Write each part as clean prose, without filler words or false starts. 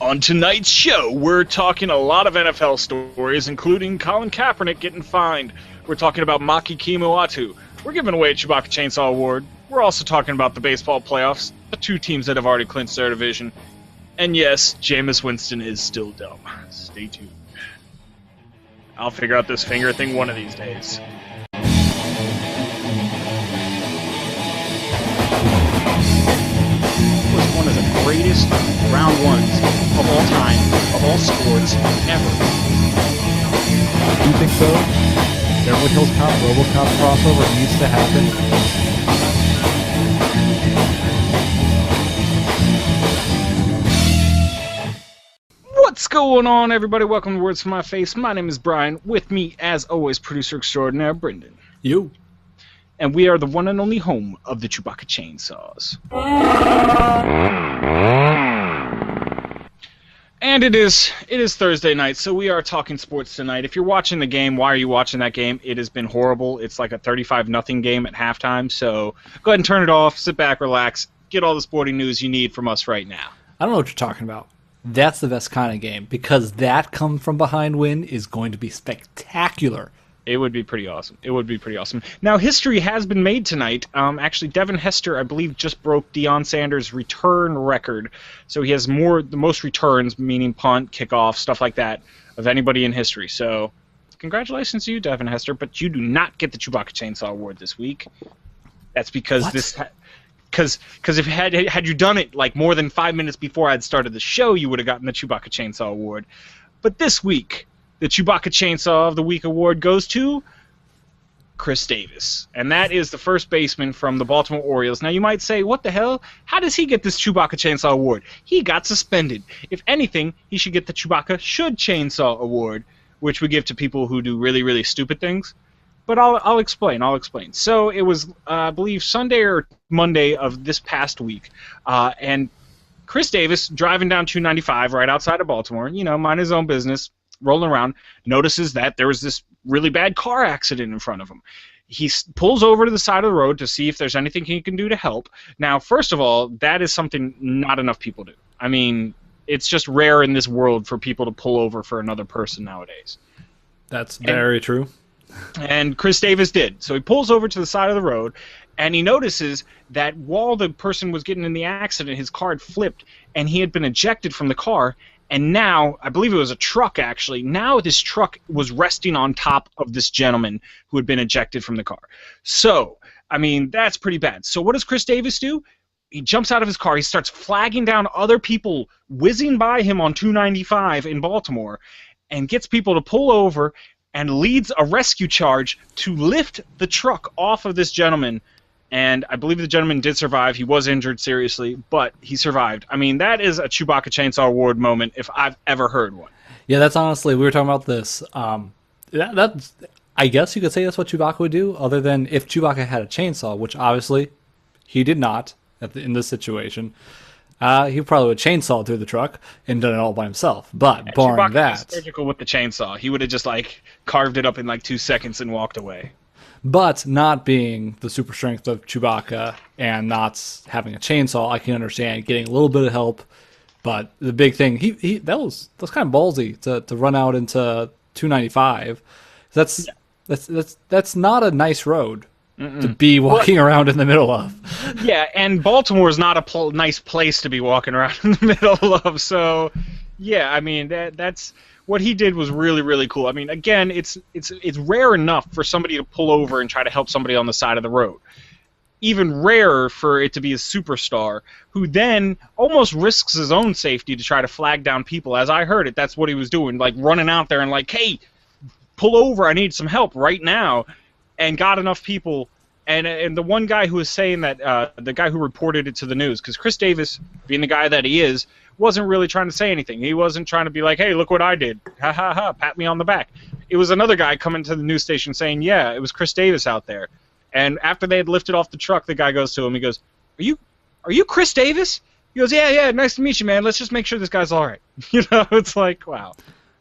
On tonight's show, we're talking a lot of NFL stories, including Colin Kaepernick getting fined. We're talking about Maki Kimuatu. We're giving away a Chewbacca Chainsaw Award. We're also talking about the baseball playoffs, the two teams that have already clinched their division. And yes, Jameis Winston is still dumb. Stay tuned. I'll figure out this finger thing one of these days. Was one of the greatest round ones of all time, of all sports, ever. Do you think so? Beverly Hills Cop, RoboCop crossover needs to happen. What's going on, everybody? Welcome to Words From My Face. My name is Brian. With me, as always, producer extraordinaire, Brendan. You. And we are the one and only home of the Chewbacca Chainsaws. And it is Thursday night, so we are talking sports tonight. If you're watching the game, why are you watching that game? It has been horrible. It's like a 35-0 game at halftime, so go ahead and turn it off, sit back, relax, get all the sporting news you need from us right now. I don't know what you're talking about. That's the best kind of game, because that come from behind win is going to be spectacular. It would be pretty awesome. It would be pretty awesome. Now, history has been made tonight. Actually, Devin Hester, I believe, just broke Deion Sanders' return record. So he has the most returns, meaning punt, kickoff, stuff like that, of anybody in history. So congratulations to you, Devin Hester, but you do not get the Chewbacca Chainsaw Award this week. That's because Because if had you done it like more than 5 minutes before I'd started the show, you would have gotten the Chewbacca Chainsaw Award. But this week, the Chewbacca Chainsaw of the Week award goes to Chris Davis. And that is the first baseman from the Baltimore Orioles. Now you might say, what the hell? How does he get this Chewbacca Chainsaw Award? He got suspended. If anything, he should get the Chewbacca Should Chainsaw Award, which we give to people who do really, really stupid things. But I'll explain. So it was, I believe, Sunday or Monday of this past week, and Chris Davis, driving down 295 right outside of Baltimore, mind his own business, rolling around, notices that there was this really bad car accident in front of him. He pulls over to the side of the road to see if there's anything he can do to help. Now, first of all, that is something not enough people do. I mean, it's just rare in this world for people to pull over for another person nowadays. That's very true. And Chris Davis did. So he pulls over to the side of the road, and he notices that while the person was getting in the accident, his car had flipped, and he had been ejected from the car. And now, I believe it was a truck, actually. Now this truck was resting on top of this gentleman who had been ejected from the car. So, I mean, that's pretty bad. So what does Chris Davis do? He jumps out of his car. He starts flagging down other people whizzing by him on 295 in Baltimore and gets people to pull over and leads a rescue charge to lift the truck off of this gentleman. And I believe the gentleman did survive. He was injured seriously, but he survived. I mean, that is a Chewbacca Chainsaw Award moment if I've ever heard one. Yeah, that's honestly, we were talking about this. That's, I guess you could say that's what Chewbacca would do, other than if Chewbacca had a chainsaw, which obviously he did not in this situation. He probably would chainsaw through the truck and done it all by himself. But barring Chewbacca that, was surgical with the chainsaw. He would have just carved it up in 2 seconds and walked away. But not being the super strength of Chewbacca and not having a chainsaw, I can understand getting a little bit of help. But the big thing, that was kind of ballsy to run out into 295. That's not a nice road to be walking around in the middle of. Yeah, and Baltimore is not a nice place to be walking around in the middle of. So, yeah, I mean that's what he did was really, really cool. I mean, again, it's rare enough for somebody to pull over and try to help somebody on the side of the road. Even rarer for it to be a superstar who then almost risks his own safety to try to flag down people. As I heard it, that's what he was doing, running out there and hey, pull over, I need some help right now. And got enough people, and the one guy who was saying that, the guy who reported it to the news, because Chris Davis, being the guy that he is, wasn't really trying to say anything. He wasn't trying to be like, hey, look what I did, ha ha ha, pat me on the back. It was another guy coming to the news station saying, yeah, it was Chris Davis out there. And after they had lifted off the truck, the guy goes to him, he goes, are you Chris Davis? He goes, yeah, nice to meet you, man. Let's just make sure this guy's all right. It's like, wow.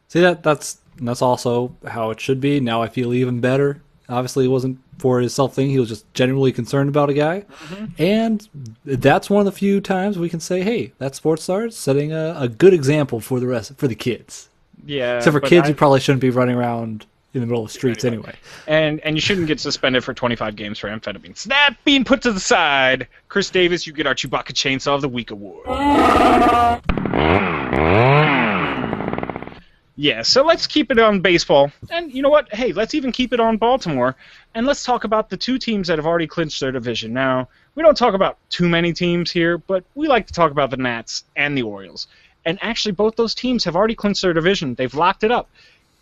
See, that's also how it should be. Now I feel even better Obviously, it wasn't for his self thing. He was just genuinely concerned about a guy. Mm-hmm. And that's one of the few times we can say, hey, that sports star is setting a good example for the kids. Yeah, Except for but kids who probably shouldn't be running around in the middle of the streets anyway. And you shouldn't get suspended for 25 games for amphetamines. That being put to the side, Chris Davis, you get our Chewbacca Chainsaw of the Week award. Yeah, so let's keep it on baseball. And you know what? Hey, let's even keep it on Baltimore. And let's talk about the two teams that have already clinched their division. Now, we don't talk about too many teams here, but we like to talk about the Nats and the Orioles. And actually, both those teams have already clinched their division. They've locked it up.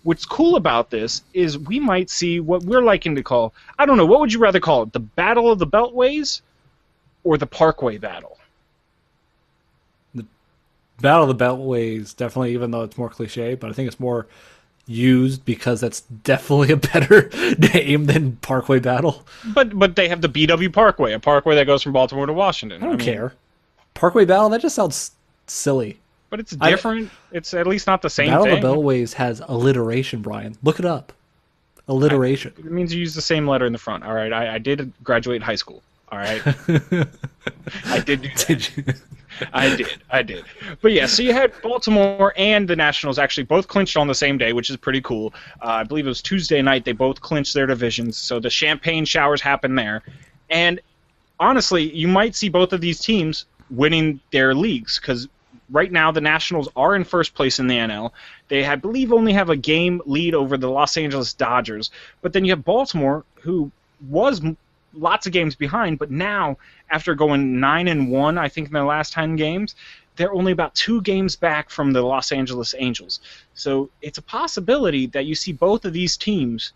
What's cool about this is we might see what we're liking to call, I don't know, what would you rather call it? The Battle of the Beltways or the Parkway Battle? Battle of the Beltways, definitely, even though it's more cliche, but I think it's more used because that's definitely a better name than Parkway Battle. But they have the BW Parkway, a parkway that goes from Baltimore to Washington. I don't care. Parkway Battle, that just sounds silly. But it's different. It's at least not the same Battle thing. of the Beltways has alliteration, Brian. Look it up. Alliteration. It means you use the same letter in the front. All right, I did graduate high school. All right. I did do that. Did you? I did. But yeah, so you had Baltimore and the Nationals actually both clinched on the same day, which is pretty cool. I believe it was Tuesday night. They both clinched their divisions, so the champagne showers happened there. And honestly, you might see both of these teams winning their leagues because right now the Nationals are in first place in the NL. They, I believe, only have a game lead over the Los Angeles Dodgers. But then you have Baltimore, who was lots of games behind, but now after going 9-1, I think in their last 10 games, they're only about 2 games back from the Los Angeles Angels. So it's a possibility that you see both of these teams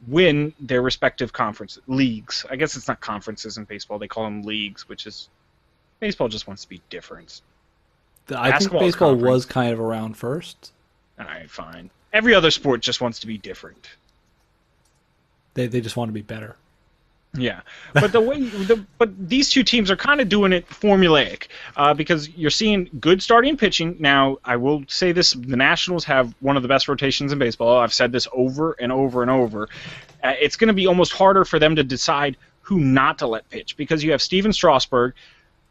win their respective conference leagues. I guess it's not conferences in baseball; they call them leagues, which is baseball just wants to be different. I think baseball was kind of around first. All right, fine. Every other sport just wants to be different. They just want to be better. Yeah, but but these two teams are kind of doing it formulaic because you're seeing good starting pitching. Now, I will say this: the Nationals have one of the best rotations in baseball. I've said this over and over and over. It's going to be almost harder for them to decide who not to let pitch because you have Steven Strasburg.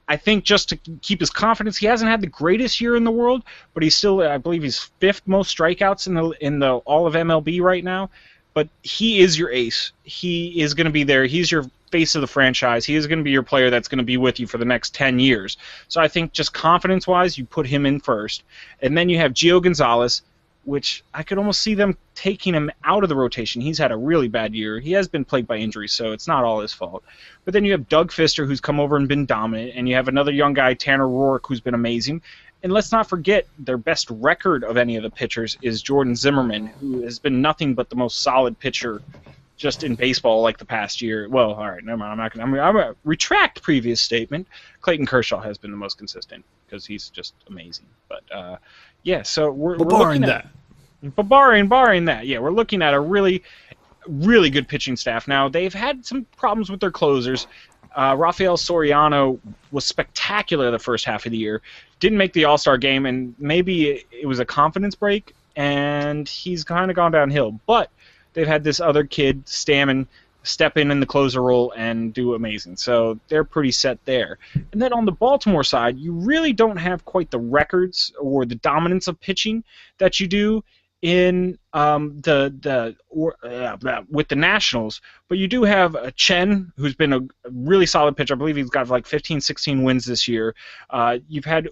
I think just to keep his confidence, he hasn't had the greatest year in the world, but he's still, I believe, he's 5th most strikeouts in the all of MLB right now. But he is your ace. He is going to be there. He's your face of the franchise. He is going to be your player that's going to be with you for the next 10 years. So I think just confidence-wise, you put him in first. And then you have Gio Gonzalez, which I could almost see them taking him out of the rotation. He's had a really bad year. He has been plagued by injuries, so it's not all his fault. But then you have Doug Fister, who's come over and been dominant, and you have another young guy, Tanner Roark, who's been amazing. And let's not forget, their best record of any of the pitchers is Jordan Zimmerman, who has been nothing but the most solid pitcher just in baseball like the past year. Well, all right, never mind. I'm going to retract previous statement. Clayton Kershaw has been the most consistent because he's just amazing. But, yeah, so we're barring that. But barring that, yeah, we're looking at a really, really good pitching staff. Now, they've had some problems with their closers. Rafael Soriano was spectacular the first half of the year. Didn't make the All-Star game, and maybe it was a confidence break, and he's kind of gone downhill. But they've had this other kid, Stammen, step in the closer role and do amazing. So they're pretty set there. And then on the Baltimore side, you really don't have quite the records or the dominance of pitching that you do in with the Nationals, but you do have Chen, who's been a really solid pitcher. I believe he's got like 15, 16 wins this year. You've had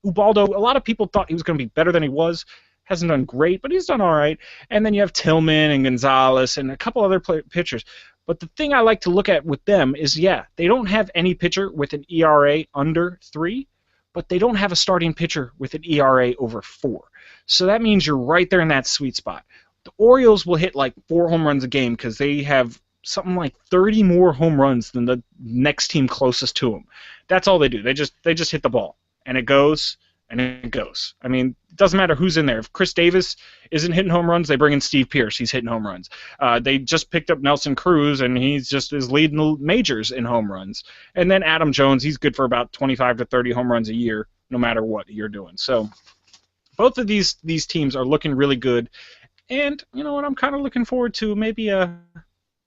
Ubaldo. A lot of people thought he was going to be better than he was. Hasn't done great, but he's done all right. And then you have Tillman and Gonzalez and a couple other pitchers. But the thing I like to look at with them is, yeah, they don't have any pitcher with an ERA under 3, but they don't have a starting pitcher with an ERA over 4. So that means you're right there in that sweet spot. The Orioles will hit like 4 home runs a game because they have something like 30 more home runs than the next team closest to them. That's all they do. They just hit the ball, and it goes, and it goes. I mean, it doesn't matter who's in there. If Chris Davis isn't hitting home runs, they bring in Steve Pearce. He's hitting home runs. They just picked up Nelson Cruz, and he's just is leading the majors in home runs. And then Adam Jones, he's good for about 25 to 30 home runs a year, no matter what you're doing. So both of these teams are looking really good. And you know what? I'm kind of looking forward to maybe a.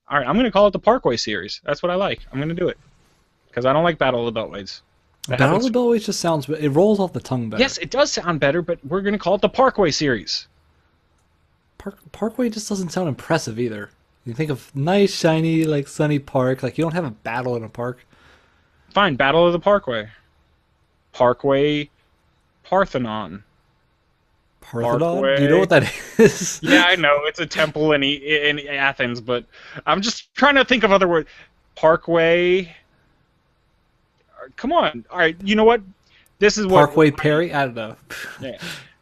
All right, I'm going to call it the Parkway series. That's what I like. I'm going to do it because I don't like Battle of the Beltways. Battle of the Beltways just sounds. It rolls off the tongue better. Yes, it does sound better, but we're going to call it the Parkway series. Parkway just doesn't sound impressive either. You think of nice, shiny, like sunny park. Like you don't have a battle in a park. Fine, Battle of the Parkway. Parkway Parthenon. Parthenon? Parkway. Do you know what that is? Yeah, I know. It's a temple in Athens, but I'm just trying to think of other words. Parkway. Come on. All right, you know what? This is what Parkway Perry? I don't know. Yeah.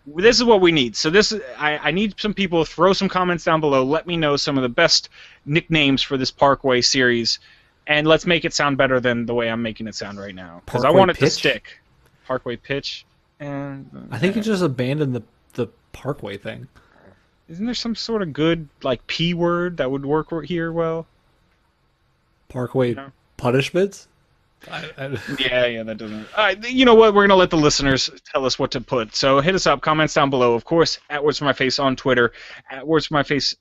This is what we need. So I need some people to throw some comments down below. Let me know some of the best nicknames for this Parkway series, and let's make it sound better than the way I'm making it sound right now. Because I want it to stick. Parkway Pitch. And I think you just abandoned the Parkway thing. Isn't there some sort of good like P word that would work here well? Parkway punishments? Yeah, that doesn't. All right, you know what? We're gonna let the listeners tell us what to put. So hit us up, comments down below. Of course, at Words for My Face on Twitter, at Words for My Face,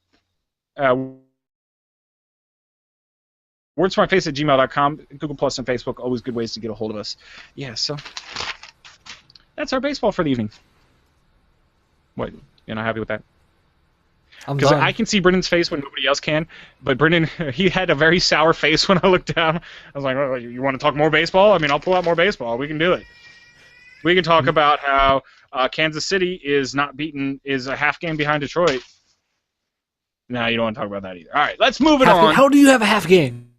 wordsformyface@gmail.com, Google Plus and Facebook. Always good ways to get a hold of us. Yeah, so that's our baseball for the evening. What? You're not happy with that? Because I can see Brendan's face when nobody else can, but Brendan, he had a very sour face when I looked down. I was like, oh, you want to talk more baseball? I mean, I'll pull out more baseball. We can do it. We can talk about how Kansas City is a half game behind Detroit. No, you don't want to talk about that either. All right, let's move it on. How do you have a half game?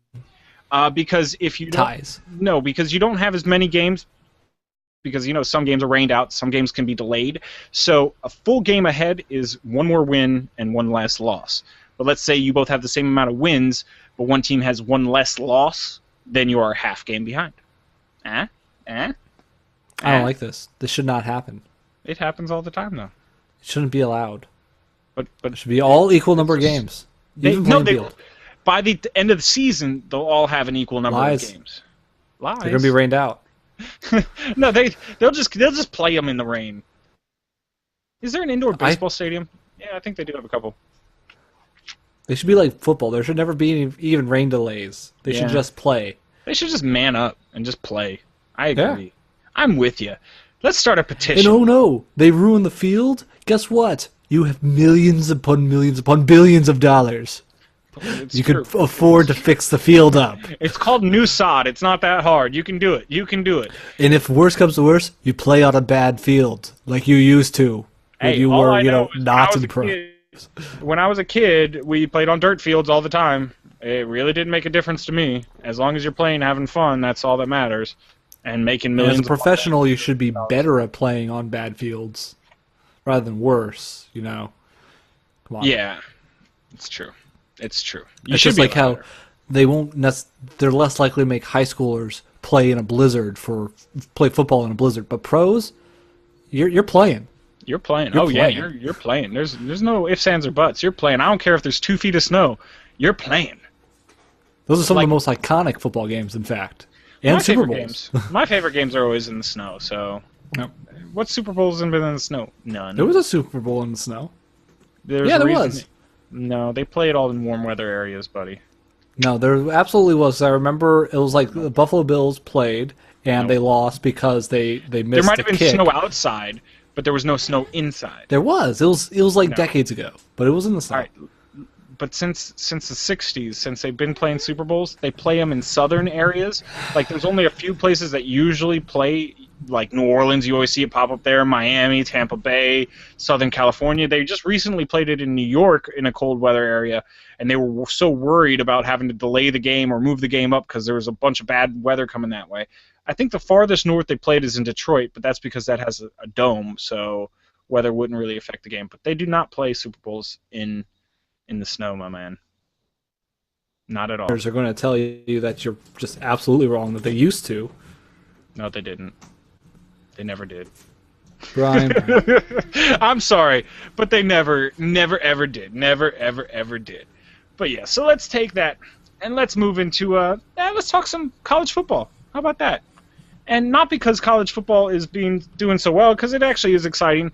Because if you ties. No, because you don't have as many games. Because, some games are rained out, some games can be delayed. So a full game ahead is one more win and one less loss. But let's say you both have the same amount of wins, but one team has one less loss, then you are a half game behind. I don't like this. This should not happen. It happens all the time, though. It shouldn't be allowed. But it should be all equal number of games. By the end of the season, they'll all have an equal number of games. Lies. They're going to be rained out. No, they'll just play them in the rain. Is there an indoor baseball stadium? Yeah, I think they do have a couple. They should be like football. There should never be even rain delays. They should just play. They should just man up and just play. I agree. Yeah. I'm with you. Let's start a petition. And oh no, they ruined the field? Guess what? You have millions upon billions of dollars. You could afford to fix the field up. It's called new sod. It's not that hard. You can do it. You can do it. And if worse comes to worse, you play on a bad field like you used to. When you were, not in pros. When I was a kid, we played on dirt fields all the time. It really didn't make a difference to me. As long as you're playing, having fun, that's all that matters. And making millions. As a professional, you should be better at playing on bad fields rather than worse. Come on. Yeah, it's true. It's true. It's just like how they won't. They're less likely to make high schoolers play in a blizzard play football in a blizzard. But pros, you're playing. You're playing. Yeah, you're playing. There's no ifs, ands, or buts. You're playing. I don't care if there's 2 feet of snow. You're playing. Those are some of the most iconic football games, in fact, and Super Bowls. My favorite games are always in the snow. So, what Super Bowls have been in the snow? None. There was a Super Bowl in the snow. There was. No, they play it all in warm weather areas, buddy. No, there absolutely was. I remember it was like the Buffalo Bills played, and they lost because they missed the kick. There might have been snow outside, but there was no snow inside. There was. It was like decades ago, but it was in the snow. All right. But since the 60s, since they've been playing Super Bowls, they play them in southern areas. Like, there's only a few places that usually play, like New Orleans, you always see it pop up there, Miami, Tampa Bay, Southern California. They just recently played it in New York in a cold weather area, and they were so worried about having to delay the game or move the game up because there was a bunch of bad weather coming that way. I think the farthest north they played is in Detroit, but that's because that has a dome, so weather wouldn't really affect the game. But they do not play Super Bowls in the snow, my man. Not at all. They're going to tell you that you're just absolutely wrong, that they used to. No, they didn't. They never did. Brian. I'm sorry, but they never, ever did. Never, ever did. But yeah, so let's take that, and let's move into, let's talk some college football. How about that? And not because college football is doing so well, because it actually is exciting.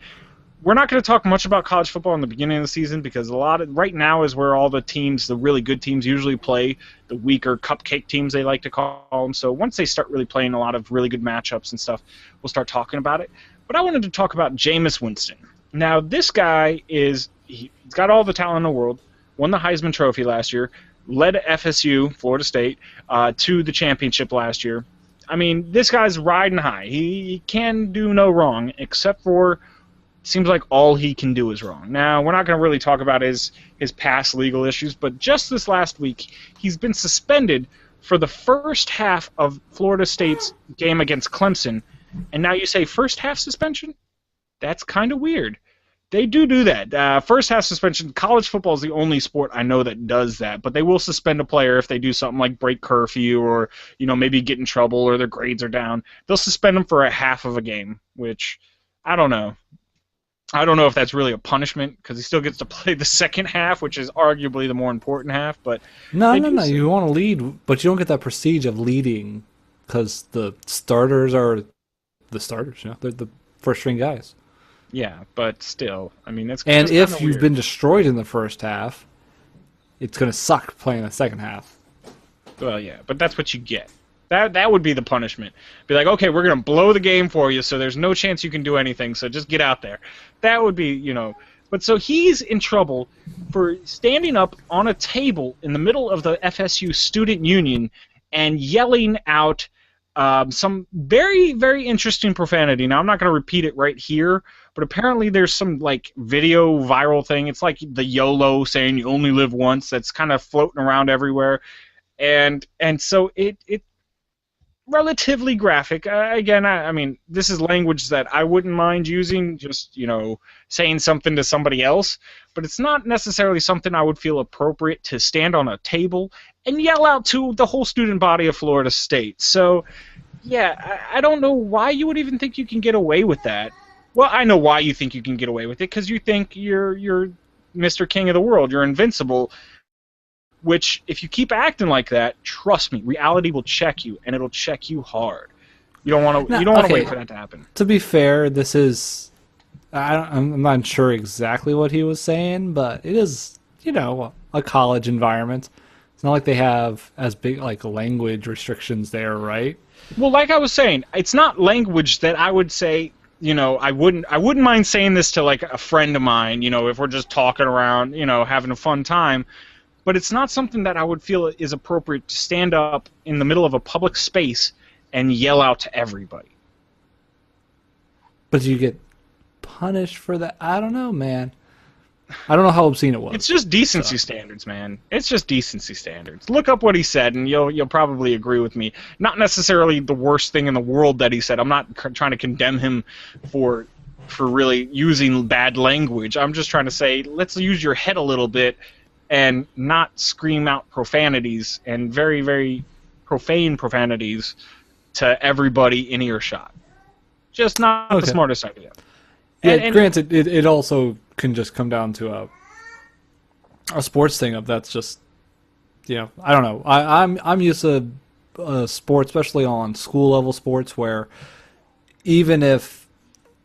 we're not going to talk much about college football in the beginning of the season because right now is where all the teams, the really good teams, usually play the weaker cupcake teams, they like to call them. So once they start really playing a lot of really good matchups and stuff, we'll start talking about it. But I wanted to talk about Jameis Winston. Now, this guy he's got all the talent in the world, won the Heisman Trophy last year, led FSU, Florida State, to the championship last year. I mean, this guy's riding high. He can do no wrong, except for seems like all he can do is wrong. Now, we're not going to really talk about his past legal issues, but just this last week, he's been suspended for the first half of Florida State's game against Clemson. And now you say first half suspension? That's kind of weird. They do that. First half suspension, college football is the only sport I know that does that, but they will suspend a player if they do something like break curfew or, maybe get in trouble or their grades are down. They'll suspend them for a half of a game, which I don't know. I don't know if that's really a punishment because he still gets to play the second half, which is arguably the more important half. But no. You want to lead, but you don't get that prestige of leading because the starters are the starters. They're the first string guys. Yeah, but still, I mean, that's and if you've weird. Been destroyed in the first half, it's going to suck playing the second half. Well, yeah, but that's what you get. That would be the punishment. Be like, okay, we're going to blow the game for you, so there's no chance you can do anything, so just get out there. That would be, But so he's in trouble for standing up on a table in the middle of the FSU student union and yelling out some very, very interesting profanity. Now, I'm not going to repeat it right here, but apparently there's some, video viral thing. It's like the YOLO saying you only live once that's kind of floating around everywhere. And so it relatively graphic. Again, I mean, this is language that I wouldn't mind using, just, saying something to somebody else, but it's not necessarily something I would feel appropriate to stand on a table and yell out to the whole student body of Florida State. So, yeah, I don't know why you would even think you can get away with that. Well, I know why you think you can get away with it, because you think you're Mr. King of the world, you're invincible. Which, if you keep acting like that, trust me, reality will check you, and it'll check you hard. You don't want to wait for that to happen. To be fair, this is I'm not sure exactly what he was saying, but it is a college environment. It's not like they have as big language restrictions there, right? Well, like I was saying, it's not language that I would say. I wouldn't mind saying this to a friend of mine. If we're just talking around, having a fun time. But it's not something that I would feel is appropriate to stand up in the middle of a public space and yell out to everybody. But you get punished for that? I don't know, man. I don't know how obscene it was. It's just decency standards, man. It's just decency standards. Look up what he said, and you'll probably agree with me. Not necessarily the worst thing in the world that he said. I'm not trying to condemn him for really using bad language. I'm just trying to say, let's use your head a little bit and not scream out profanities and very, very profane profanities to everybody in earshot. Just not the smartest idea. Yeah, and granted, it also can just come down to a sports thing of that's just, I don't know. I'm used to sports, especially on school level sports, where even if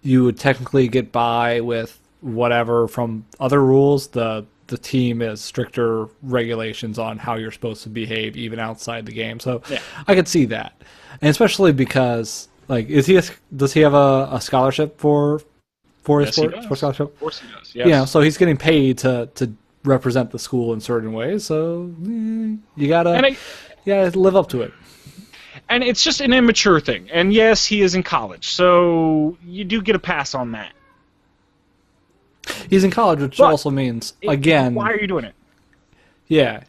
you would technically get by with whatever from other rules, the team has stricter regulations on how you're supposed to behave even outside the game. So yeah. I could see that. And especially because does he have a scholarship for his sport scholarship? Of course he does. Yes. Yeah, so he's getting paid to represent the school in certain ways. So you gotta live up to it. And it's just an immature thing. And yes, he is in college, so you do get a pass on that. He's in college, which also means, again... Why are you doing it? Yeah.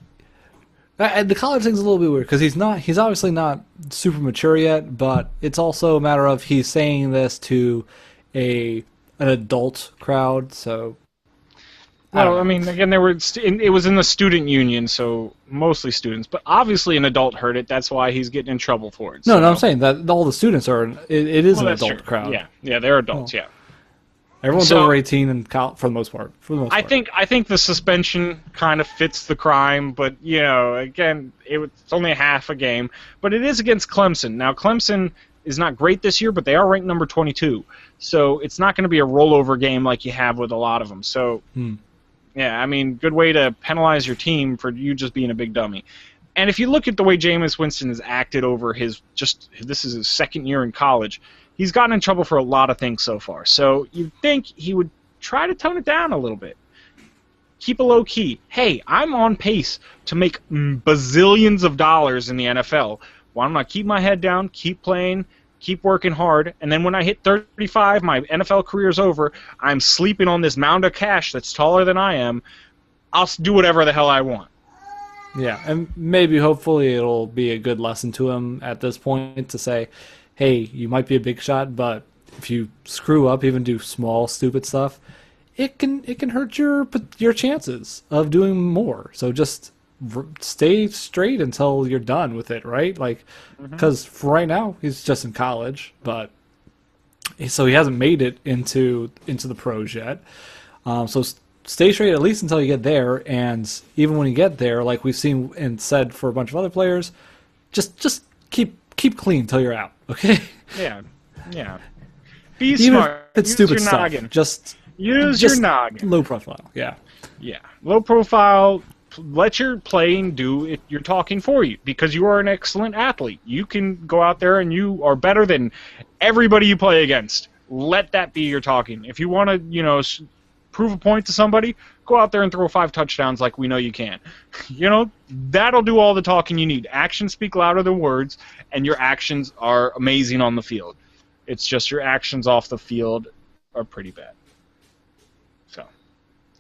And the college thing's a little bit weird, because he's obviously not super mature yet, but it's also a matter of he's saying this to an adult crowd, so... Well, I mean, again, it was in the student union, so mostly students, but obviously an adult heard it, that's why he's getting in trouble for it. No, I'm saying that all the students are... It is an adult crowd. Yeah, they're adults, yeah. Everyone's over 18 and for the most part. I think the suspension kind of fits the crime, but again, it's only half a game. But it is against Clemson. Now Clemson is not great this year, but they are ranked number 22. So it's not going to be a rollover game like you have with a lot of them. So, yeah, I mean, good way to penalize your team for you just being a big dummy. And if you look at the way Jameis Winston has acted over this is his second year in college, he's gotten in trouble for a lot of things so far. So you'd think he would try to tone it down a little bit. Keep a low key. Hey, I'm on pace to make bazillions of dollars in the NFL. Why don't I keep my head down, keep playing, keep working hard, and then when I hit 35, my NFL career's over, I'm sleeping on this mound of cash that's taller than I am. I'll do whatever the hell I want. Yeah, and maybe hopefully it'll be a good lesson to him at this point to say, hey, you might be a big shot, but if you screw up, even do small, stupid stuff, it can hurt your chances of doing more. So just stay straight until you're done with it, right? Like, because for right now he's just in college, but so he hasn't made it into the pros yet. So stay straight at least until you get there, and even when you get there, like we've seen and said for a bunch of other players, just keep clean until you're out. Okay? Yeah. Be even smart. If it's Use stupid your stuff. noggin. Just your noggin. Low profile. Yeah. Low profile. Let your playing do it, your talking for you, because you are an excellent athlete. You can go out there and you are better than everybody you play against. Let that be your talking. If you want to, prove a point to somebody, go out there and throw 5 touchdowns like we know you can. That'll do all the talking you need. Actions speak louder than words, and your actions are amazing on the field. It's just your actions off the field are pretty bad.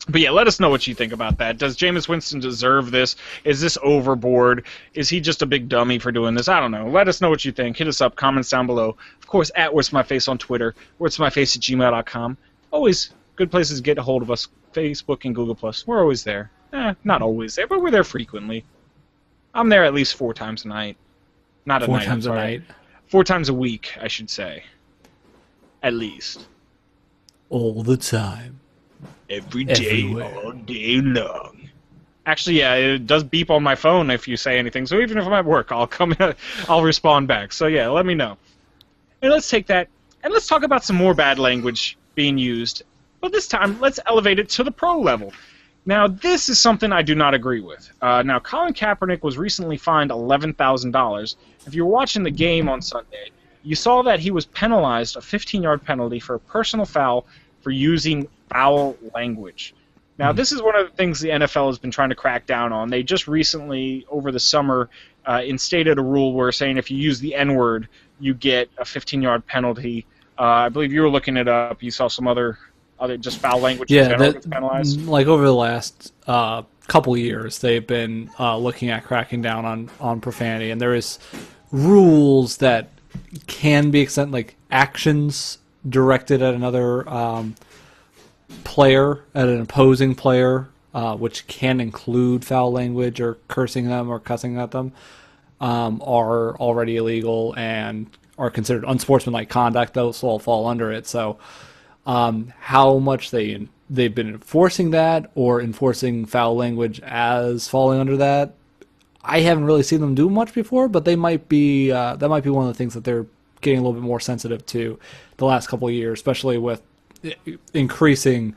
But yeah, let us know what you think about that. Does Jameis Winston deserve this? Is this overboard? Is he just a big dummy for doing this? I don't know. Let us know what you think. Hit us up, comments down below. Of course, at Where's My Face on Twitter, where'smyface@gmail.com. Always good places to get a hold of us. Facebook and Google+. We're always there. Not always there, but we're there frequently. I'm there at least 4 times a night. Not a night, 4 times a night? 4 times a week, I should say. At least. All the time. Every day, Everywhere. all day long. Actually, yeah, it does beep on my phone if you say anything. So even if I'm at work, I'll respond back. So yeah, let me know. And let's take that and let's talk about some more bad language being used. But this time, let's elevate it to the pro level. Now, this is something I do not agree with. Now, Colin Kaepernick was recently fined $11,000. If you were watching the game on Sunday, you saw that he was penalized a 15-yard penalty for a personal foul for using foul language. Now, this is one of the things the NFL has been trying to crack down on. They just recently, over the summer, instated a rule where saying if you use the N-word, you get a 15-yard penalty. I believe you were looking it up. You saw some other just foul language in general gets penalized. Like over the last couple years, they've been looking at cracking down on profanity, and there is rules that can be extended, like actions directed at another player, at an opposing player, which can include foul language or cursing them or cussing at them, are already illegal and are considered unsportsmanlike conduct. Those all fall under it. So how much they've been enforcing that or enforcing foul language as falling under that, I haven't really seen them do much before, but they might be that might be one of the things that they're getting a little bit more sensitive to the last couple of years, especially with increasing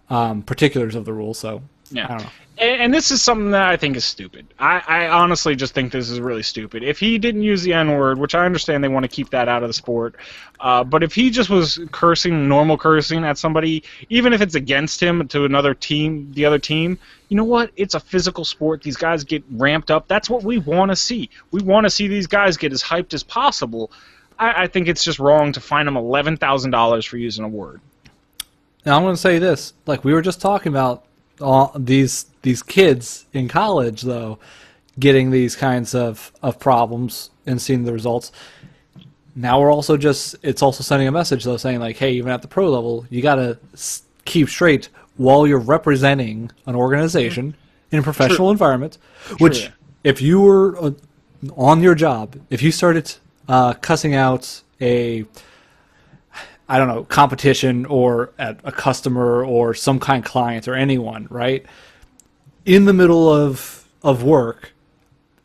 particulars of the rule. So yeah. I don't know. And this is something that I think is stupid. I honestly just think this is really stupid. If he didn't use the N-word, which I understand they want to keep that out of the sport, but if he just was cursing, normal cursing at somebody, even if it's against him to another team, the other team, you know what? It's a physical sport. These guys get ramped up. That's what we want to see. We want to see these guys get as hyped as possible. I think it's just wrong to fine them $11,000 for using a word. Now I'm going to say this, like we were just talking about these kids in college, though, getting these kinds of problems and seeing the results. Now we're also it's also sending a message, though, saying like, hey, even at the pro level, you got to keep straight while you're representing an organization in a professional environment, which if you were on your job, if you started cussing out competition or at a customer or some kind of client or anyone, right? In the middle of work,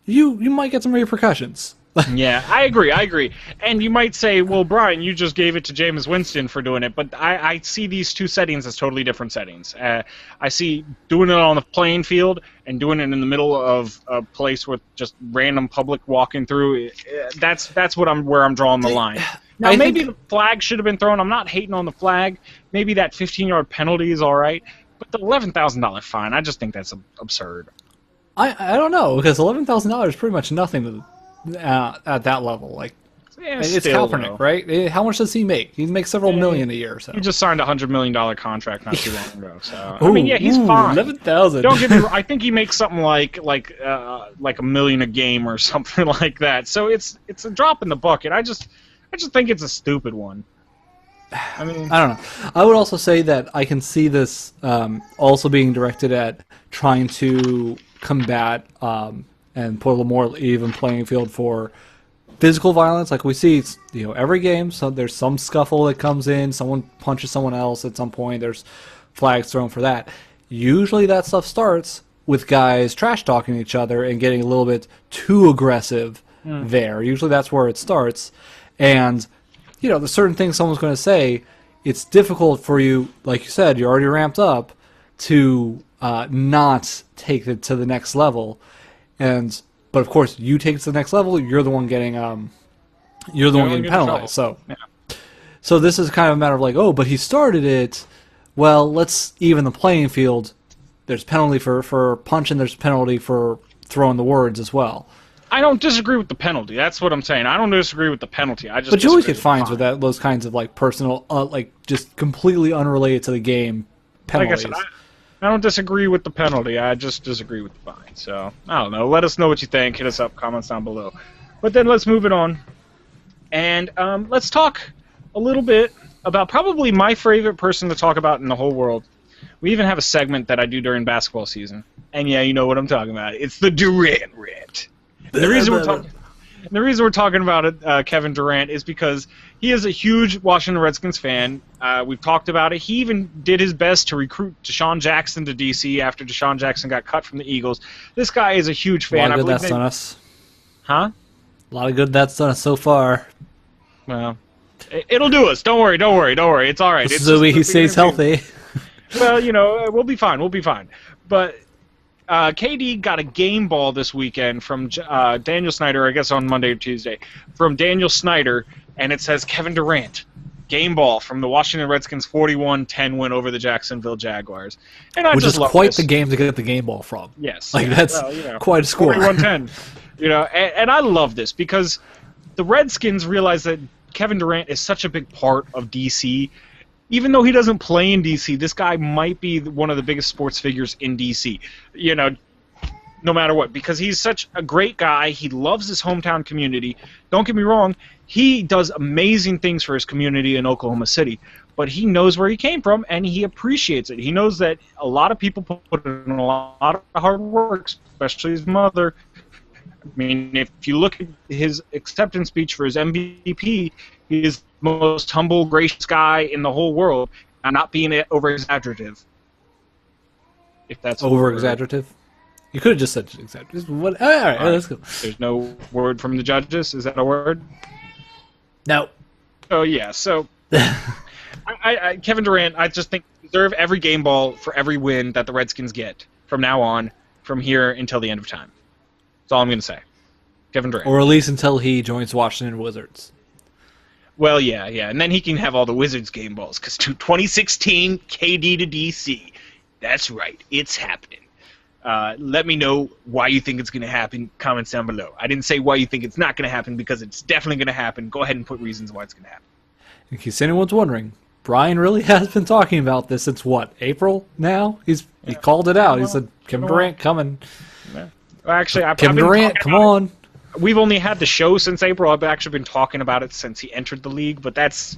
you might get some repercussions. Yeah, I agree. And you might say, well, Brian, you just gave it to Jameis Winston for doing it, but I see these two settings as totally different settings. I see doing it on the playing field and doing it in the middle of a place with just random public walking through. That's where I'm drawing the line. Now, maybe the flag should have been thrown. I'm not hating on the flag. Maybe that 15-yard penalty is all right, but the $11,000 fine, I just think that's absurd. I don't know, because $11,000 is pretty much nothing at that level. Like, it's Kaepernick, right? How much does he make? He makes several million a year. So he just signed a $100 million contract not too long ago. So I mean, yeah, he's fine. 11,000. Don't get me wrong. I think he makes something like $1 million a game or something like that. So it's a drop in the bucket. I just think it's a stupid one. I mean, I don't know. I would also say that I can see this also being directed at trying to combat and put a more even playing field for physical violence. Like we see, every game, so there's some scuffle that comes in, someone punches someone else at some point, there's flags thrown for that. Usually that stuff starts with guys trash talking each other and getting a little bit too aggressive there. Usually that's where it starts. And, there's certain things someone's going to say. It's difficult for you, like you said, you're already ramped up, to not take it to the next level. But of course, you take it to the next level, you're the one getting penalized. So this is kind of a matter of like, oh, but he started it. Well, let's even the playing field. There's penalty for punching. There's penalty for throwing the words as well. I don't disagree with the penalty. That's what I'm saying. I don't disagree with the penalty. But you always get fines with that. Those kinds of like personal, like just completely unrelated to the game penalties. Like I said, I don't disagree with the penalty. I just disagree with the fine. So, I don't know. Let us know what you think. Hit us up, comments down below. But then let's move it on. And let's talk a little bit about probably my favorite person to talk about in the whole world. We even have a segment that I do during basketball season. And yeah, you know what I'm talking about. It's the Durant rant. And the reason we're talking about it, Kevin Durant, is because he is a huge Washington Redskins fan. We've talked about it. He even did his best to recruit Deshaun Jackson to D.C. after Deshaun Jackson got cut from the Eagles. This guy is a huge fan. A lot of good that's done us. Huh? A lot of good that's done us so far. Well, it'll do us. Don't worry. It's all right. So he stays healthy. Well, we'll be fine. But KD got a game ball this weekend from Daniel Snyder, I guess on Monday or Tuesday, from Daniel Snyder, and it says Kevin Durant, game ball from the Washington Redskins 41-10 win over the Jacksonville Jaguars. And I Which just is love quite this. the game to get the game ball from. Yes. That's quite a score. 41-10. And I love this because the Redskins realize that Kevin Durant is such a big part of DC. Even though he doesn't play in D.C., this guy might be one of the biggest sports figures in D.C., no matter what, because he's such a great guy. He loves his hometown community. Don't get me wrong, he does amazing things for his community in Oklahoma City, but he knows where he came from, and he appreciates it. He knows that a lot of people put in a lot of hard work, especially his mother. I mean, if you look at his acceptance speech for his MVP, he is the most humble, gracious guy in the whole world. I'm not being over-exaggerative. If that's over-exaggerative? You could have just said exaggerative. All right, let's go. There's no word from the judges? Is that a word? No. Oh, yeah. So, Kevin Durant, I just think deserve every game ball for every win that the Redskins get from now on, from here until the end of time. That's all I'm going to say. Kevin Durant. Or at least until he joins Washington Wizards. Well, yeah. And then he can have all the Wizards game balls. Because 2016, KD to DC. That's right. It's happening. Let me know why you think it's going to happen. Comments down below. I didn't say why you think it's not going to happen because it's definitely going to happen. Go ahead and put reasons why it's going to happen. In case anyone's wondering, Brian really has been talking about this since what, April now? He called it out. He said, Kevin Durant coming. Yeah. Well, actually, Kevin Durant, come on. We've only had the show since April. I've actually been talking about it since he entered the league, but that's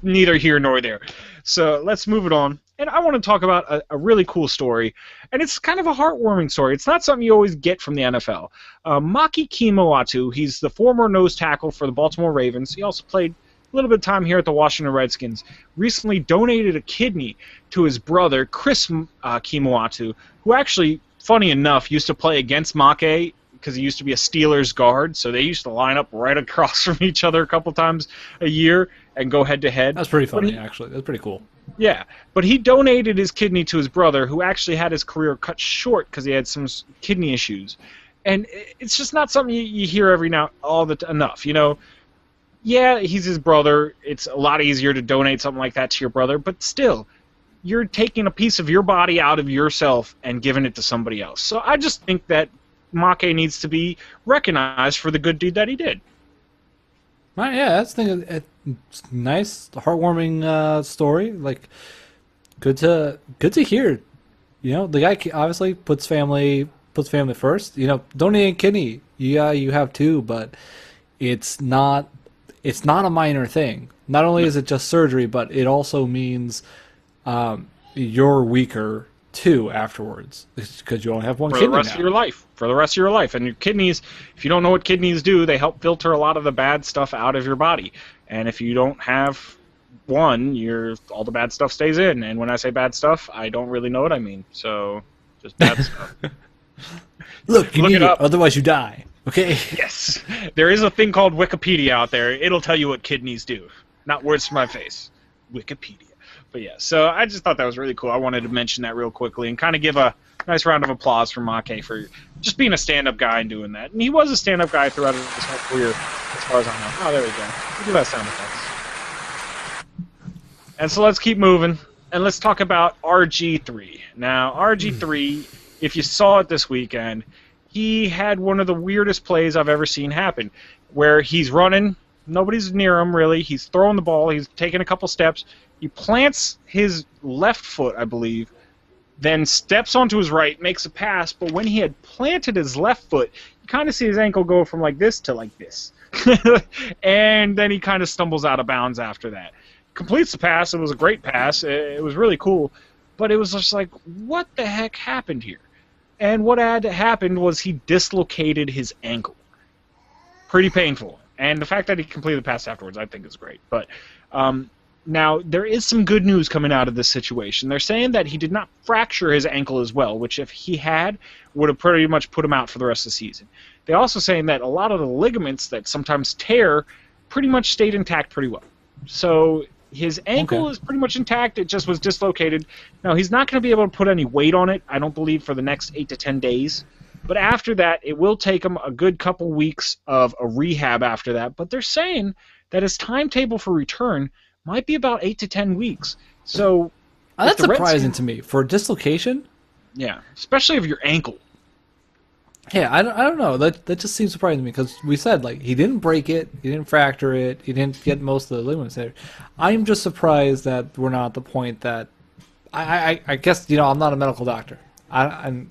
neither here nor there. So let's move it on. And I want to talk about a really cool story, and it's kind of a heartwarming story. It's not something you always get from the NFL. Maki Kimoatu, he's the former nose tackle for the Baltimore Ravens. He also played a little bit of time here at the Washington Redskins. Recently donated a kidney to his brother, Chris Kimoatu, who actually, funny enough, used to play against Maki because he used to be a Steelers guard, so they used to line up right across from each other a couple times a year and go head-to-head. That's pretty funny, actually. That's pretty cool. Yeah, but he donated his kidney to his brother, who actually had his career cut short because he had some kidney issues. And it's just not something you hear enough, you know. Yeah, he's his brother. It's a lot easier to donate something like that to your brother, but still, you're taking a piece of your body out of yourself and giving it to somebody else. So I just think that Make needs to be recognized for the good deed that he did. Right, yeah, that's the it's nice, heartwarming story. Like, good to hear. You know, the guy obviously puts family first. You know, donating a kidney, yeah, you have to, but it's not a minor thing. Not only is it just surgery, but it also means you're weaker too afterwards because you only have one kidney for the rest of your life. And your kidneys, if you don't know what kidneys do, they help filter a lot of the bad stuff out of your body. And if you don't have one, all the bad stuff stays in. And when I say bad stuff, I don't really know what I mean. So just bad stuff. Look, you need it, otherwise you die. Okay. Yes. There is a thing called Wikipedia out there. It'll tell you what kidneys do. Not words to my face. Wikipedia. But yeah, so I just thought that was really cool. I wanted to mention that real quickly and kind of give a nice round of applause for Make for just being a stand-up guy and doing that. And he was a stand-up guy throughout his whole career, as far as I know. Oh, there we go. We'll do that sound effects. And so let's keep moving, and let's talk about RG3. Now, RG3, if you saw it this weekend, he had one of the weirdest plays I've ever seen happen, where he's running, nobody's near him really, he's throwing the ball, he's taking a couple steps, he plants his left foot, I believe, then steps onto his right, makes a pass, but when he had planted his left foot, you kind of see his ankle go from like this to like this. And then he kind of stumbles out of bounds after that. Completes the pass, it was a great pass, it was really cool, but it was just like, what the heck happened here? And what had happened was he dislocated his ankle. Pretty painful. And the fact that he completed the pass afterwards, I think is great. But now, there is some good news coming out of this situation. They're saying that he did not fracture his ankle as well, which if he had, would have pretty much put him out for the rest of the season. They're also saying that a lot of the ligaments that sometimes tear pretty much stayed intact pretty well. So his ankle is pretty much intact. It just was dislocated. Now, he's not going to be able to put any weight on it, I don't believe, for the next 8 to 10 days. But after that, it will take him a good couple weeks of a rehab after that. But they're saying that his timetable for return might be about 8 to 10 weeks. So that's surprising to me. For a dislocation? Yeah, especially of your ankle. Yeah, I don't know. That just seems surprising to me because we said, like, he didn't break it, he didn't fracture it, he didn't get most of the ligaments there. I'm just surprised that we're not at the point that I guess, you know, I'm not a medical doctor. I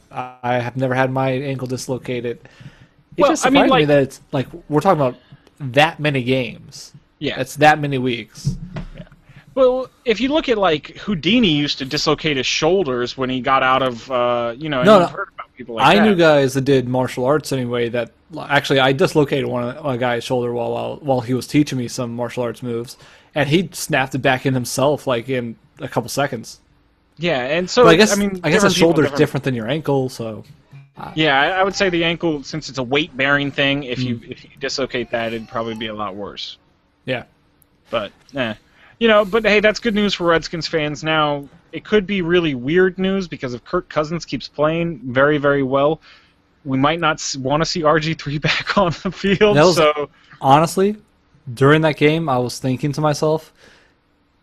have never had my ankle dislocated. It just surprised me that it's like we're talking about that many games. Yeah, it's that many weeks. Yeah. Well, if you look at like Houdini used to dislocate his shoulders when he got out of you know. No, heard about people like that. I knew guys that did martial arts anyway. That actually, I dislocated a guy's shoulder while he was teaching me some martial arts moves, and he snapped it back in himself like in a couple seconds. Yeah, and so but I guess the shoulder's different than your ankle, so. Yeah, I would say the ankle, since it's a weight-bearing thing, if you dislocate that, it'd probably be a lot worse. Yeah. But, you know, but hey, that's good news for Redskins fans. Now, it could be really weird news because if Kirk Cousins keeps playing very, very well, we might not want to see RG3 back on the field. Honestly, during that game, I was thinking to myself,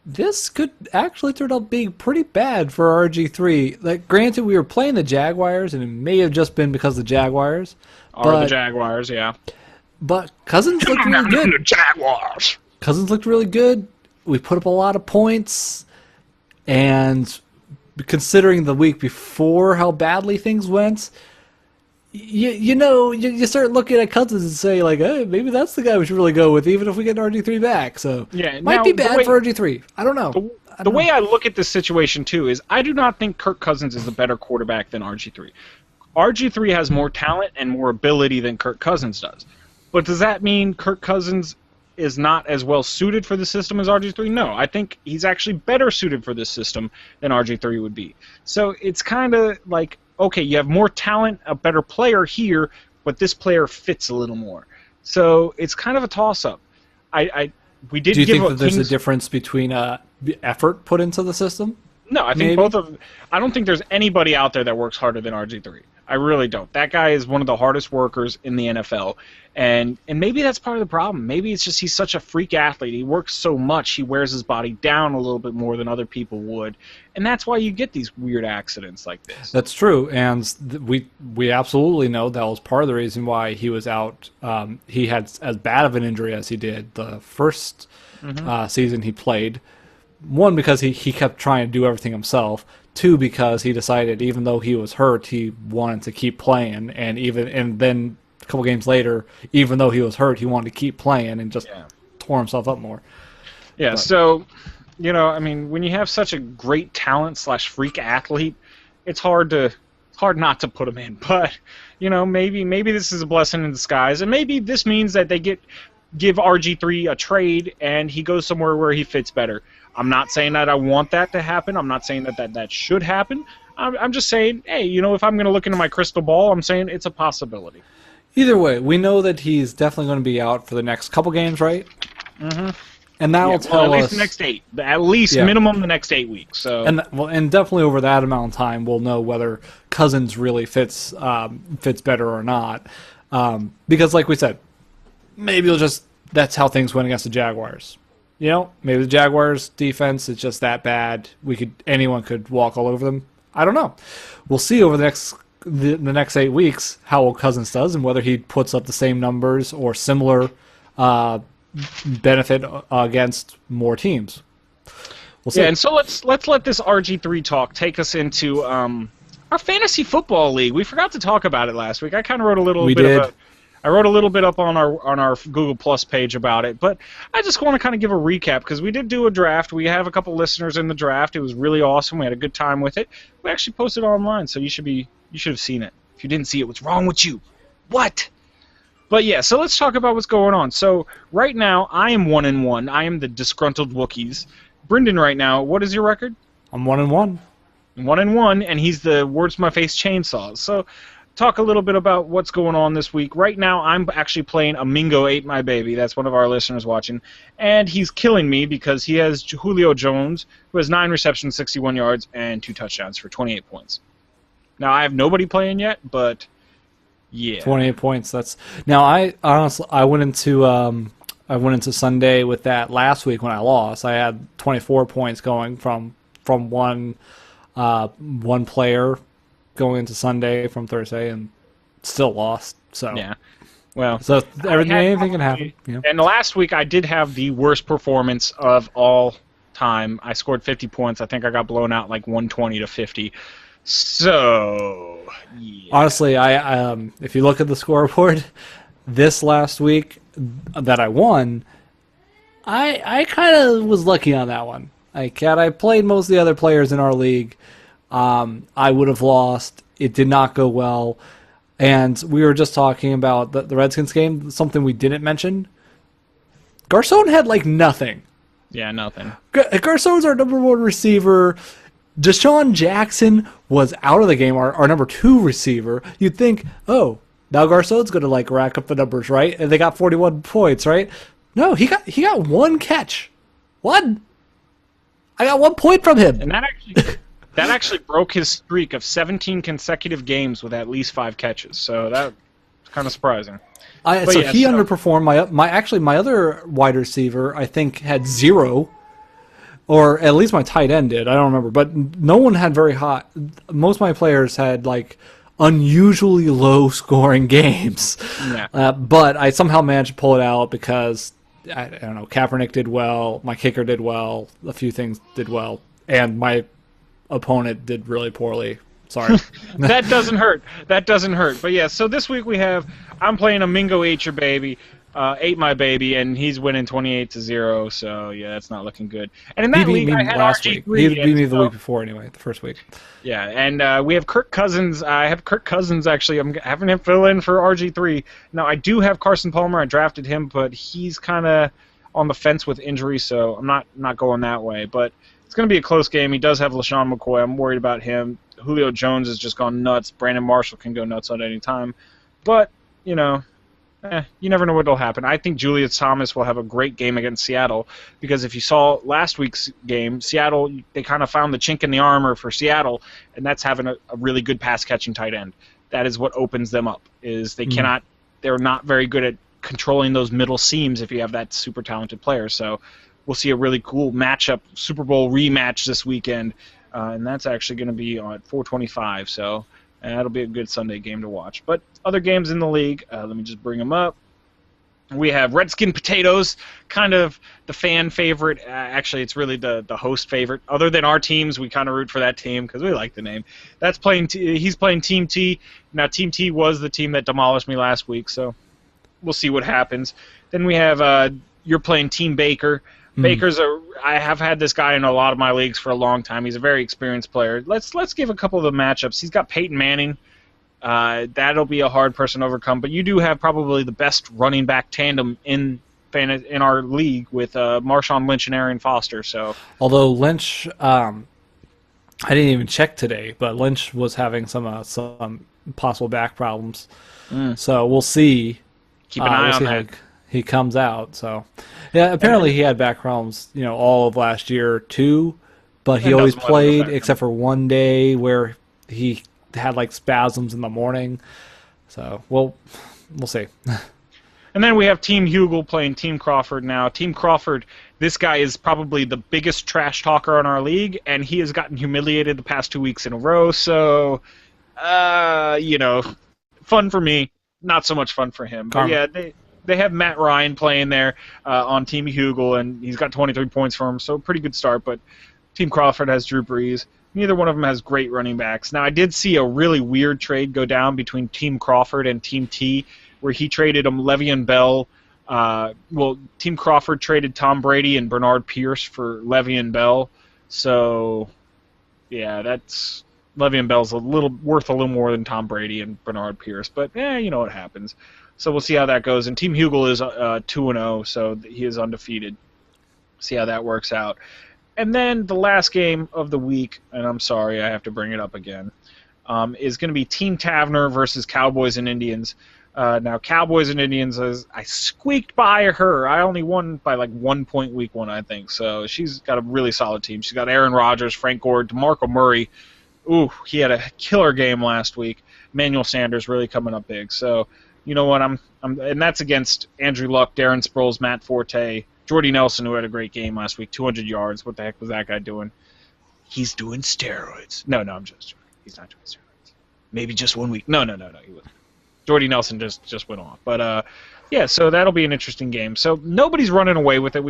this could actually turn out being pretty bad for RG3. Like, granted, we were playing the Jaguars, and it may have just been because the Jaguars. The Jaguars, yeah. But Cousins looked really good. The Jaguars. Cousins looked really good. We put up a lot of points, and considering the week before how badly things went, you start looking at Cousins and say, like, hey, maybe that's the guy we should really go with, even if we get RG3 back. So it might be bad for RG3. I don't know. The way I look at this situation, too, is I do not think Kirk Cousins is a better quarterback than RG3. RG3 has more talent and more ability than Kirk Cousins does. But does that mean Kirk Cousins is not as well suited for the system as RG3? No, I think he's actually better suited for this system than RG3 would be. So it's kind of like, okay, you have more talent, a better player here, but this player fits a little more. So it's kind of a toss-up. We did. Do you give think that there's Kings... a difference between the effort put into the system? No, I think I don't think there's anybody out there that works harder than RG3. I really don't. That guy is one of the hardest workers in the NFL, and maybe that's part of the problem. Maybe it's just he's such a freak athlete. He works so much, he wears his body down a little bit more than other people would, and that's why you get these weird accidents like this. That's true, and we absolutely know that was part of the reason why he was out. He had as bad of an injury as he did the first season he played. One, because he kept trying to do everything himself. Two, because he decided even though he was hurt, he wanted to keep playing. And then a couple games later, even though he was hurt, he wanted to keep playing and just tore himself up more. Yeah, but. So, I mean, when you have such a great talent / freak athlete, it's hard not to put him in. But, maybe this is a blessing in disguise. And maybe this means that they give RG3 a trade and he goes somewhere where he fits better. I'm not saying that I want that to happen. I'm not saying that should happen. I'm just saying, hey, if I'm going to look into my crystal ball, I'm saying it's a possibility. Either way, we know that he's definitely going to be out for the next couple games, right? Mm-hmm. And that will tell us... At least the next 8. At least minimum the next 8 weeks. So. And definitely over that amount of time, we'll know whether Cousins really fits better or not. Because like we said, maybe that's how things went against the Jaguars. Maybe the Jaguars' defense is just that bad. Anyone could walk all over them. I don't know. We'll see over the next 8 weeks how well Cousins does and whether he puts up the same numbers or similar benefit against more teams. We'll see. Yeah, and so let's let this RG3 talk take us into our fantasy football league. We forgot to talk about it last week. I kind of wrote a little bit. I wrote a little bit up on our Google Plus page about it, but I just want to kind of give a recap because we did do a draft. We have a couple listeners in the draft. It was really awesome. We had a good time with it. We actually posted it online, so you should have seen it. If you didn't see it, what's wrong with you? What? But yeah, so let's talk about what's going on. So right now, I am 1-1. I am the disgruntled Wookiees. Brendan, right now, what is your record? I'm 1-1. 1-1, and he's the Words My Face Chainsaws. So talk a little bit about what's going on this week. Right now, I'm actually playing a Mingo Ate My Baby. That's one of our listeners watching. And he's killing me because he has Julio Jones, who has 9 receptions, 61 yards, and 2 touchdowns for 28 points. Now, I have nobody playing yet, but yeah. 28 points. Now, I honestly, I went into Sunday with that last week when I lost. I had 24 points going from one player going into Sunday from Thursday and still lost. So yeah, well, so anything can happen. And last week I did have the worst performance of all time. I scored 50 points. I think I got blown out like 120-50. So yeah. Honestly, I if you look at the scoreboard, this last week that I won, I kind of was lucky on that one. Had I played most of the other players in our league, I would have lost. It did not go well. And we were just talking about the Redskins game, something we didn't mention. Garcon had like nothing. Yeah, nothing. Garcon's our number 1 receiver. Deshaun Jackson was out of the game, our number 2 receiver. You'd think, oh, now Garcon's going to like rack up the numbers, right? And they got 41 points, right? No, he got 1 catch. 1. I got 1 point from him. And that actually broke his streak of 17 consecutive games with at least 5 catches. So that's kind of surprising. He underperformed. My other wide receiver, I think, had 0, or at least my tight end did. I don't remember, but no one had very high. Most of my players had like unusually low scoring games. Yeah. But I somehow managed to pull it out because I don't know. Kaepernick did well. My kicker did well. A few things did well, and my opponent did really poorly. Sorry. That doesn't hurt. But yeah, so this week I'm playing a Mingo Ate Your Baby, Ate My Baby, and he's winning 28-0. So yeah, that's not looking good. And in that league, I had last RG3. week. He beat me the week before anyway, the first week. Yeah, and we have Kirk Cousins. I have Kirk Cousins actually. I'm having him fill in for RG3. Now I do have Carson Palmer. I drafted him, but he's kind of on the fence with injury, so I'm not going that way. But it's going to be a close game. He does have LaShawn McCoy. I'm worried about him. Julio Jones has just gone nuts. Brandon Marshall can go nuts at any time. But you never know what'll happen. I think Julius Thomas will have a great game against Seattle because if you saw last week's game, Seattle, they kind of found the chink in the armor for Seattle, and that's having a really good pass-catching tight end. That is what opens them up, is they're not very good at controlling those middle seams if you have that super talented player. So we'll see a really cool matchup, Super Bowl rematch this weekend, and that's actually going to be on 4:25, so that'll be a good Sunday game to watch. But other games in the league, let me just bring them up. We have Redskin Potatoes, kind of the fan favorite. Actually, it's really the host favorite. Other than our teams, we kind of root for that team because we like the name. He's playing Team T. Now, Team T was the team that demolished me last week, so we'll see what happens. Then we have you're playing Team Baker. I have had this guy in a lot of my leagues for a long time. He's a very experienced player. Let's give a couple of the matchups. He's got Peyton Manning. That'll be a hard person to overcome. But you do have probably the best running back tandem in our league with Marshawn Lynch and Arian Foster. So although Lynch, I didn't even check today, but Lynch was having some possible back problems. So we'll see. Keep an eye on that. He comes out. So yeah, apparently he had back problems, all of last year too, but he always played except for one day where he had like spasms in the morning. So we'll see. And then we have Team Hugel playing Team Crawford now. Team Crawford, this guy is probably the biggest trash talker in our league, and he has gotten humiliated the past 2 weeks in a row. So, fun for me, not so much fun for him. But yeah, they have Matt Ryan playing there on Team Hugel, and he's got 23 points for him, so pretty good start. But Team Crawford has Drew Brees. Neither one of them has great running backs. Now, I did see a really weird trade go down between Team Crawford and Team T, where he traded him Le'Veon Bell. Team Crawford traded Tom Brady and Bernard Pierce for Le'Veon Bell. So, yeah, Le'Veon Bell's worth a little more than Tom Brady and Bernard Pierce. But, you know what happens. So we'll see how that goes. And Team Hugel is 2-0, so he is undefeated. See how that works out. And then the last game of the week, and I'm sorry, I have to bring it up again, is going to be Team Tavener versus Cowboys and Indians. Now, Cowboys and Indians, I squeaked by her. I only won by like 1 point week one, I think. So she's got a really solid team. She's got Aaron Rodgers, Frank Gore, DeMarco Murray. Ooh, he had a killer game last week. Emmanuel Sanders really coming up big. So, you know what? And that's against Andrew Luck, Darren Sproles, Matt Forte, Jordy Nelson, who had a great game last week, 200 yards. What the heck was that guy doing? He's doing steroids. No, I'm just joking. He's not doing steroids. Maybe just 1 week. No, he wasn't. Jordy Nelson just went off. But, yeah, so that'll be an interesting game. So nobody's running away with it.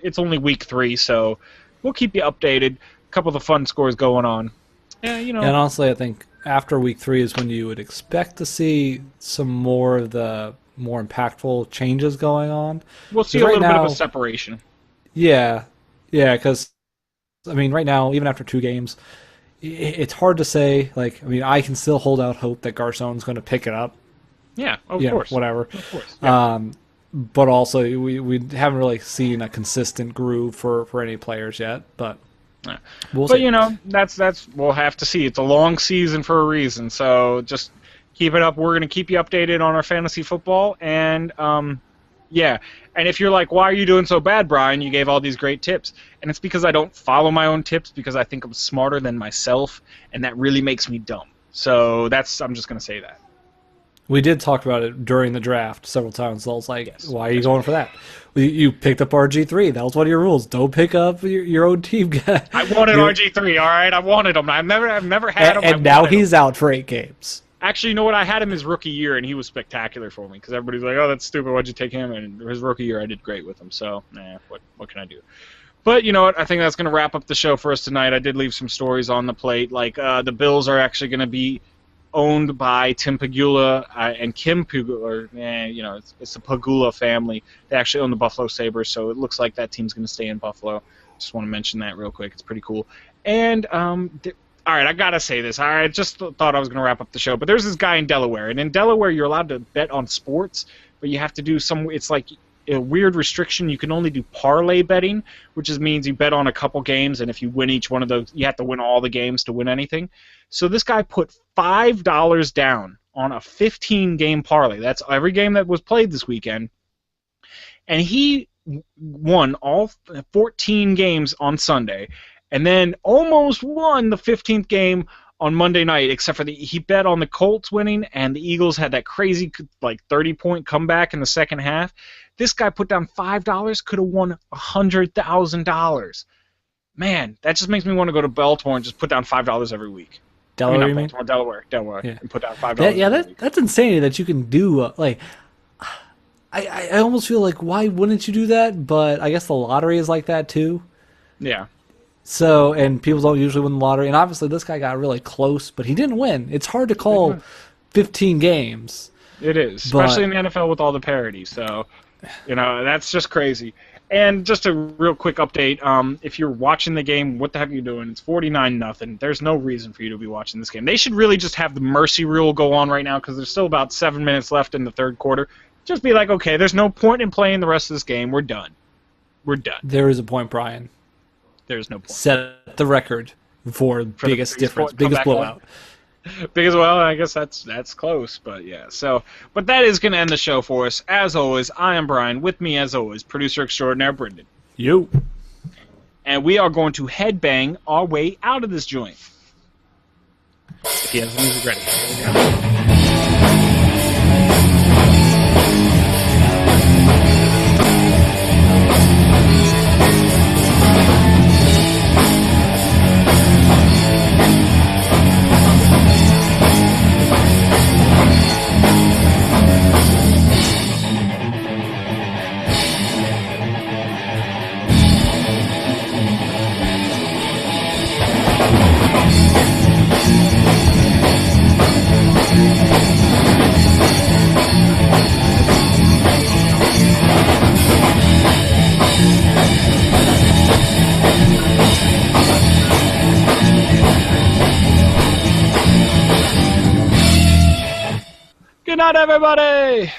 It's only week 3, so we'll keep you updated. A couple of the fun scores going on. Yeah, And honestly, I think after week 3 is when you would expect to see some more of the more impactful changes going on. We'll see a little bit of a separation. Yeah, because, right now, even after 2 games, it's hard to say. I can still hold out hope that Garcon's going to pick it up. Yeah, of course. Whatever. Of course. Yeah. But also, we haven't really seen a consistent groove for any players yet, but... We'll see. That's we'll have to see. It's a long season for a reason, so just keep it up. We're going to keep you updated on our fantasy football, and yeah. And if you're like, why are you doing so bad, Brian? You gave all these great tips, and it's because I don't follow my own tips because I think I'm smarter than myself, and that really makes me dumb. So I'm just going to say that. We did talk about it during the draft several times. So I was like, yes, why are you going for that? You picked up RG3. That was one of your rules. Don't pick up your own team guy. I wanted RG3, all right? I wanted him. I've never had him. And now he's out for 8 games. Actually, you know what? I had him his rookie year, and he was spectacular for me because everybody's like, oh, that's stupid. Why'd you take him? And his rookie year, I did great with him. So, what can I do? But you know what? I think that's going to wrap up the show for us tonight. I did leave some stories on the plate. Like the Bills are actually going to be owned by Tim Pagula and Kim Pagula. It's the Pagula family. They actually own the Buffalo Sabres, so it looks like that team's going to stay in Buffalo. Just want to mention that real quick. It's pretty cool. And all right, I gotta say this. I just thought I was going to wrap up the show, but there's this guy in Delaware, and in Delaware you're allowed to bet on sports, but you have to do it's like a weird restriction. You can only do parlay betting, which means you bet on a couple games, and if you win each one of those, you have to win all the games to win anything. So this guy put $5 down on a 15-game parlay. That's every game that was played this weekend. And he won all 14 games on Sunday, and then almost won the 15th game on Monday night, except for he bet on the Colts winning, and the Eagles had that crazy 30-point comeback in the second half. This guy put down $5, could have won $100,000. Man, that just makes me want to go to Baltimore and just put down $5 every week. Delaware, you mean? Delaware, yeah. And put down $5. That's insanity that you can do. I almost feel like, why wouldn't you do that? But I guess the lottery is like that too. Yeah. So, and people don't usually win the lottery. And obviously this guy got really close, but he didn't win. It's hard to call 15 games. It is, especially in the NFL with all the parity. So, that's just crazy. And just a real quick update, if you're watching the game, what the heck are you doing? It's 49-0. There's no reason for you to be watching this game. They should really just have the mercy rule go on right now because there's still about 7 minutes left in the third quarter. Just be like, okay, there's no point in playing the rest of this game. We're done. There is a point, Brian. There's no point. Set the record for biggest difference, biggest blowout. Biggest, well, I guess that's close, but yeah. But that is going to end the show for us. As always, I am Brian. With me, as always, producer extraordinaire Brendan. You. And we are going to headbang our way out of this joint. If he has the music ready. Here we go. Good night, everybody!